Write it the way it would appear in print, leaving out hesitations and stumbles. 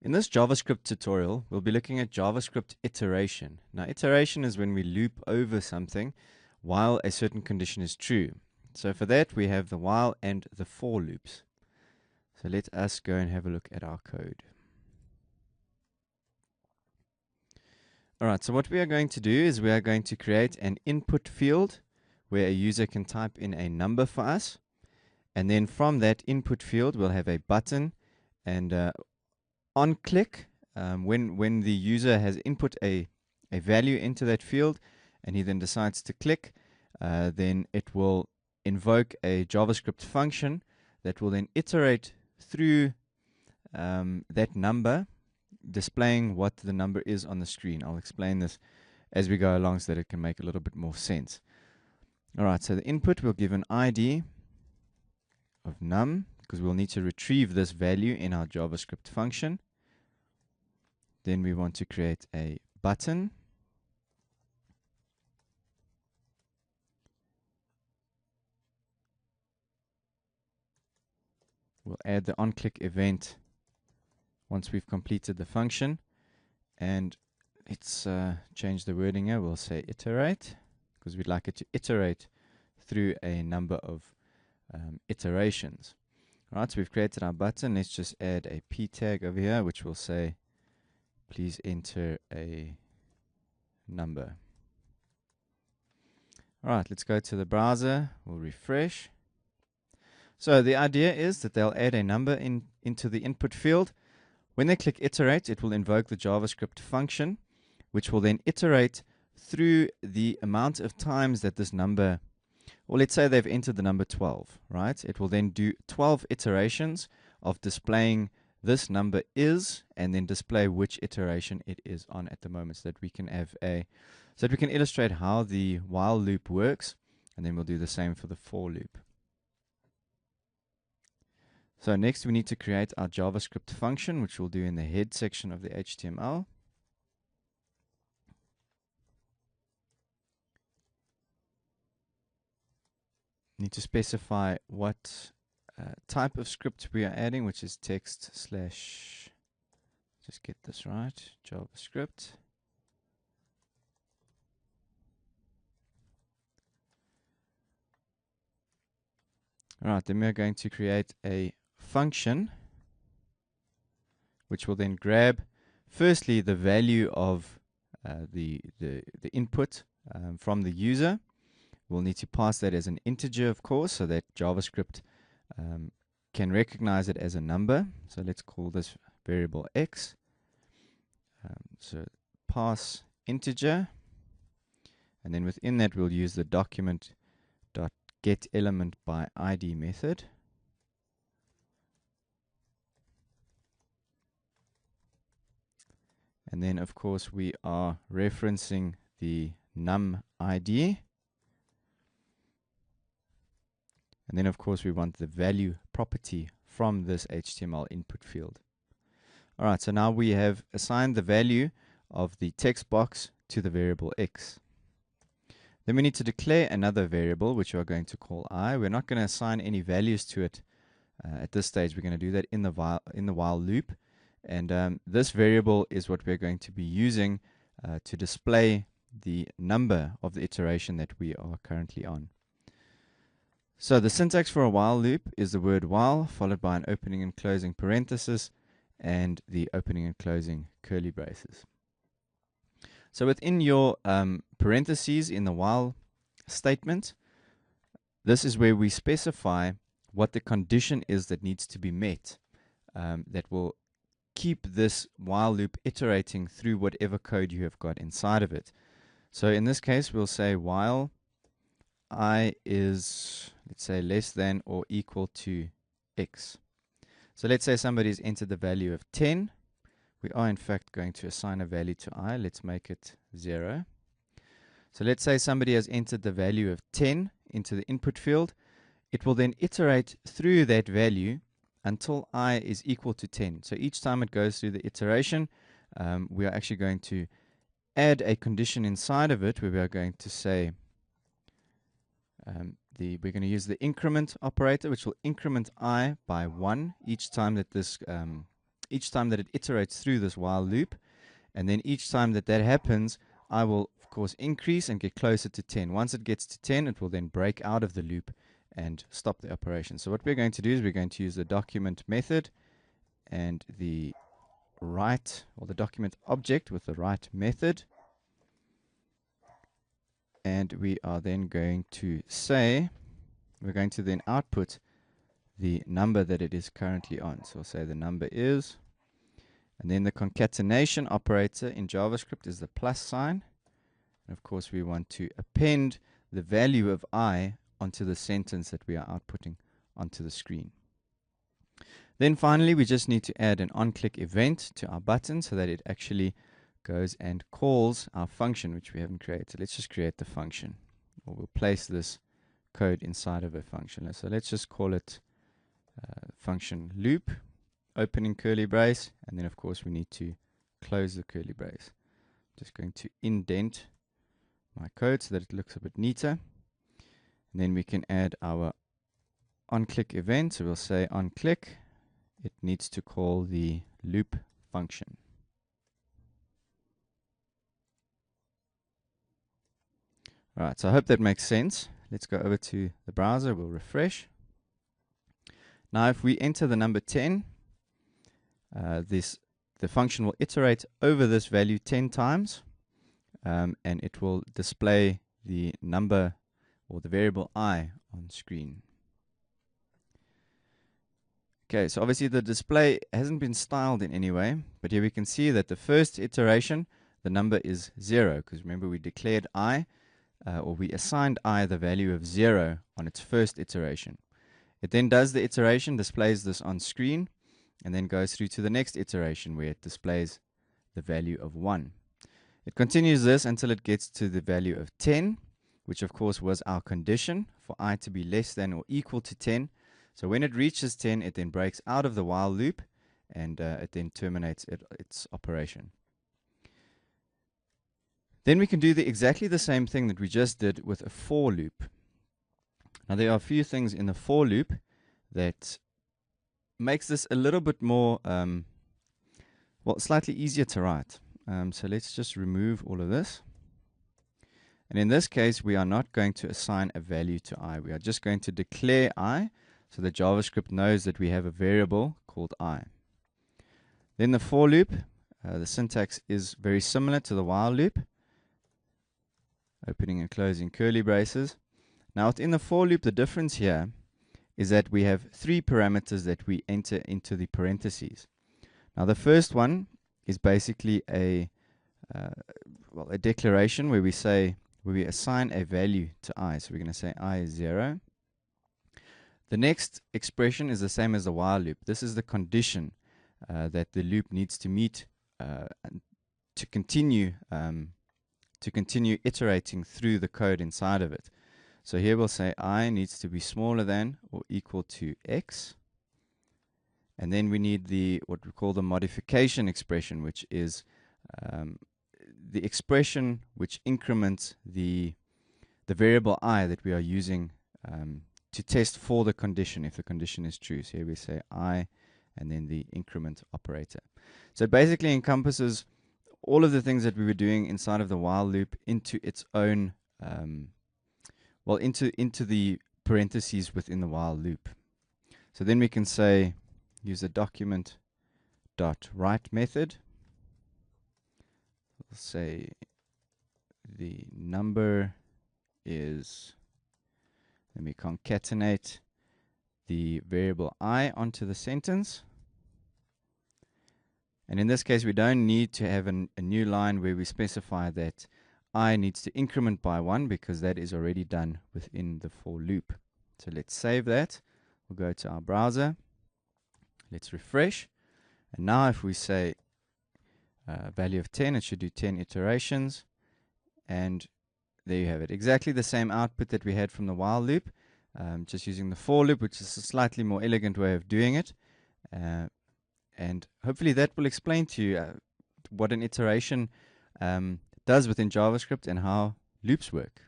In this JavaScript tutorial, we'll be looking at JavaScript iteration. Now, iteration is when we loop over something while a certain condition is true. So for that, we have the while and the for loops. So let us go and have a look at our code. Alright, so what we are going to do is we are going to create an input field where a user can type in a number for us. And then from that input field, we'll have a button, and on click, when the user has input a value into that field and he then decides to click, then it will invoke a JavaScript function that will then iterate through that number, displaying what the number is on the screen. I'll explain this as we go along so that it can make a little bit more sense. Alright, so the input will give an ID of num, because we'll need to retrieve this value in our JavaScript function. Then we want to create a button. We'll add the onClick event once we've completed the function. And let's change the wording here. We'll say iterate, because we'd like it to iterate through a number of iterations. Alright, so we've created our button. Let's just add a p tag over here, which will say, please enter a number. Alright, let's go to the browser. We'll refresh. So the idea is that they'll add a number into the input field. When they click iterate, it will invoke the JavaScript function, which will then iterate through the amount of times that this number, well, let's say they've entered the number 12, right? It will then do 12 iterations of displaying this number is, and then display which iteration it is on at the moment, so that we can have so that we can illustrate how the while loop works, and then we'll do the same for the for loop. So next we need to create our JavaScript function, which we'll do in the head section of the HTML. Need to specify what type of script we are adding, which is text / just get this right, JavaScript. Alright, then we're going to create a function which will then grab firstly the value of the input from the user. We'll need to pass that as an integer, of course, so that JavaScript can recognize it as a number. So let's call this variable x. So pass integer, and then within that we'll use the document.getElementById method. And then of course we are referencing the num ID. And then, of course, we want the value property from this HTML input field. All right, so now we have assigned the value of the text box to the variable x. Then we need to declare another variable, which we are going to call I. We're not going to assign any values to it at this stage. We're going to do that in the while loop. And this variable is what we're going to be using to display the number of the iteration that we are currently on. So the syntax for a while loop is the word while followed by an opening and closing parenthesis and the opening and closing curly braces. So within your parentheses in the while statement, this is where we specify what the condition is that needs to be met that will keep this while loop iterating through whatever code you have got inside of it. So in this case, we'll say while I is, let's say, less than or equal to x. So let's say somebody's entered the value of 10. We are in fact going to assign a value to I. Let's make it 0. So let's say somebody has entered the value of 10 into the input field. It will then iterate through that value until I is equal to 10. So each time it goes through the iteration, we are actually going to add a condition inside of it where we are going to say we're going to use the increment operator, which will increment I by 1 each time that this each time that it iterates through this while loop. And then each time that that happens, I will, of course, increase and get closer to 10. Once it gets to 10, it will then break out of the loop and stop the operation. So what we're going to do is we're going to use the document method and the write, or the document object with the write method. And we are then going to say, we're going to then output the number that it is currently on. So we'll say the number is, and then the concatenation operator in JavaScript is the plus sign. And of course, we want to append the value of I onto the sentence that we are outputting onto the screen. Then finally, we just need to add an on-click event to our button so that it actually goes and calls our function, which we haven't created. Let's just create the function, or we'll place this code inside of a function. So let's just call it function loop, opening curly brace, and then of course we need to close the curly brace. Just going to indent my code so that it looks a bit neater. And then we can add our on-click event. So we'll say on-click, it needs to call the loop function. Alright, so I hope that makes sense. Let's go over to the browser, we'll refresh. Now if we enter the number 10, the function will iterate over this value 10 times, and it will display the number or the variable I on screen. Okay, so obviously the display hasn't been styled in any way, but here we can see that the first iteration, the number is 0, because remember we declared I, or we assigned I the value of 0 on its first iteration. It then does the iteration, displays this on screen, and then goes through to the next iteration where it displays the value of 1. It continues this until it gets to the value of 10, which of course was our condition for I to be less than or equal to 10. So when it reaches 10, it then breaks out of the while loop, and it then terminates its operation. Then we can do exactly the same thing that we just did with a for loop. Now there are a few things in the for loop that makes this a little bit more, well, slightly easier to write. So let's just remove all of this. And in this case, we are not going to assign a value to I. We are just going to declare I, so that JavaScript knows that we have a variable called I. Then the for loop, the syntax is very similar to the while loop. Opening and closing curly braces. Now within the for loop, the difference here is that we have 3 parameters that we enter into the parentheses. Now the first one is basically a declaration where we assign a value to I. So we're going to say I is 0. The next expression is the same as the while loop. This is the condition that the loop needs to meet to continue iterating through the code inside of it. So here we'll say I needs to be smaller than or equal to x. And then we need what we call the modification expression, which is the expression which increments the variable I that we are using to test for the condition, if the condition is true. So here we say I and then the increment operator. So it basically encompasses all of the things that we were doing inside of the while loop into its own, into the parentheses within the while loop. So then we can say, use the document.write method. We'll say the number is, then we concatenate the variable I onto the sentence. And in this case, we don't need to have a new line where we specify that I needs to increment by 1, because that is already done within the for loop. So let's save that. We'll go to our browser. Let's refresh. And now if we say value of 10, it should do 10 iterations. And there you have it. Exactly the same output that we had from the while loop, just using the for loop, which is a slightly more elegant way of doing it. And hopefully that will explain to you what an iteration does within JavaScript and how loops work.